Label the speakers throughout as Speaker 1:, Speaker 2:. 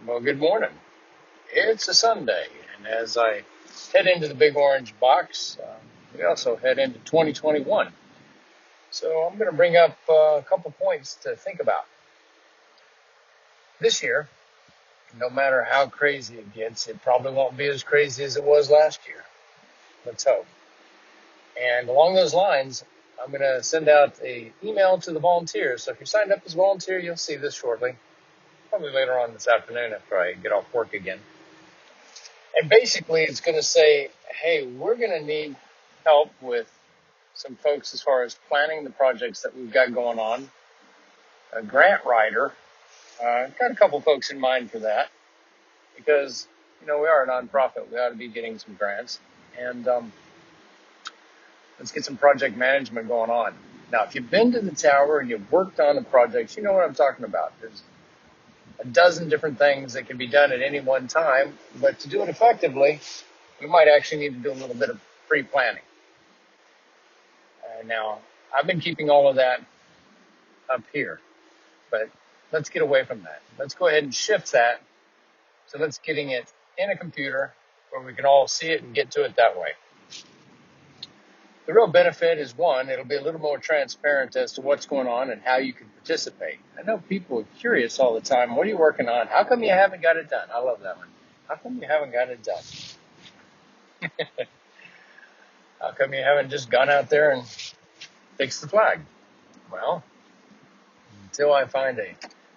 Speaker 1: Well, good morning. It's a Sunday, and as I head into the big orange box, we also head into 2021. So I'm going to bring up a couple points to think about. This year, no matter how crazy it gets, it probably won't be as crazy as it was last year. Let's hope. And along those lines, I'm going to send out an email to the volunteers. So if you're signed up as a volunteer, you'll see this shortly, probably later on this afternoon after I get off work again. And basically, it's going to say, hey, we're going to need help with some folks as far as planning the projects that we've got going on. A grant writer, got a couple folks in mind for that because, we are a nonprofit. We ought to be getting some grants. And let's get some project management going on. Now, if you've been to the tower and you've worked on the projects, you know what I'm talking about. There's a dozen different things that can be done at any one time, but to do it effectively, we might actually need to do a little bit of pre-planning. Now, I've been keeping all of that up here, but let's get away from that. Let's go ahead and shift that. So let's getting it in a computer where we can all see it and get to it that way. The real benefit is, one, it'll be a little more transparent as to what's going on and how you can participate. I know people are curious all the time. What are you working on? How come you haven't got it done? I love that one. How come you haven't got it done? How come you haven't just gone out there and fixed the flag? Well, until I find a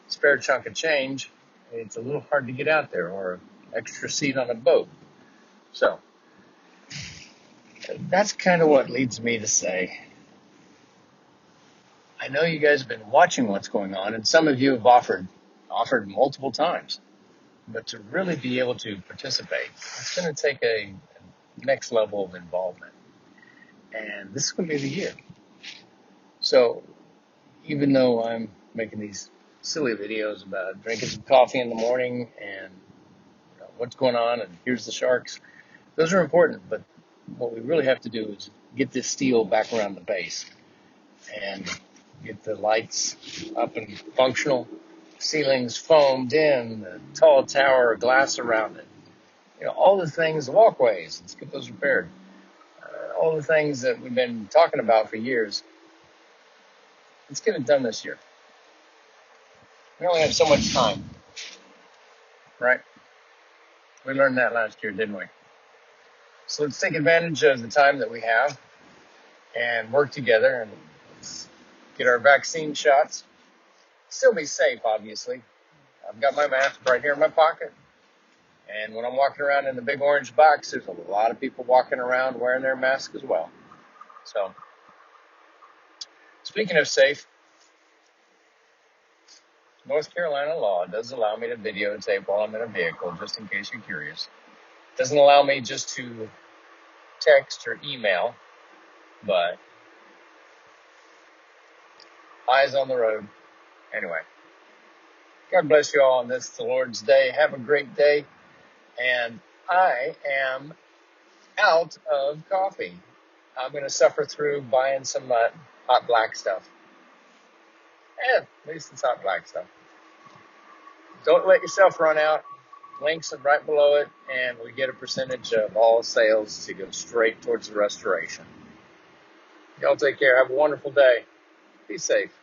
Speaker 1: spare chunk of change, it's a little hard to get out there, or an extra seat on a boat. So that's kind of what leads me to say, I know you guys have been watching what's going on, and some of you have offered multiple times. But to really be able to participate, it's going to take a next level of involvement. And this is going to be the year. So even though I'm making these silly videos about drinking some coffee in the morning and what's going on and here's the sharks, those are important. But what we really have to do is get this steel back around the base and get the lights up and functional, ceilings foamed in, the tall tower, glass around it. All the things, the walkways, let's get those repaired. All the things that we've been talking about for years. Let's get it done this year. We only have so much time, right? We learned that last year, didn't we? So let's take advantage of the time that we have and work together and let's get our vaccine shots. Still be safe, obviously. I've got my mask right here in my pocket. And when I'm walking around in the big orange box, there's a lot of people walking around wearing their mask as well. So, speaking of safe, North Carolina law does allow me to videotape while I'm in a vehicle, just in case you're curious. It doesn't allow me just to text or email, but eyes on the road. Anyway, God bless you all on this, the Lord's Day. Have a great day. And I am out of coffee. I'm going to suffer through buying some hot black stuff. At least it's hot black stuff. Don't let yourself run out. Links are right below it, and we get a percentage of all sales to go straight towards the restoration. Y'all take care. Have a wonderful day. Be safe.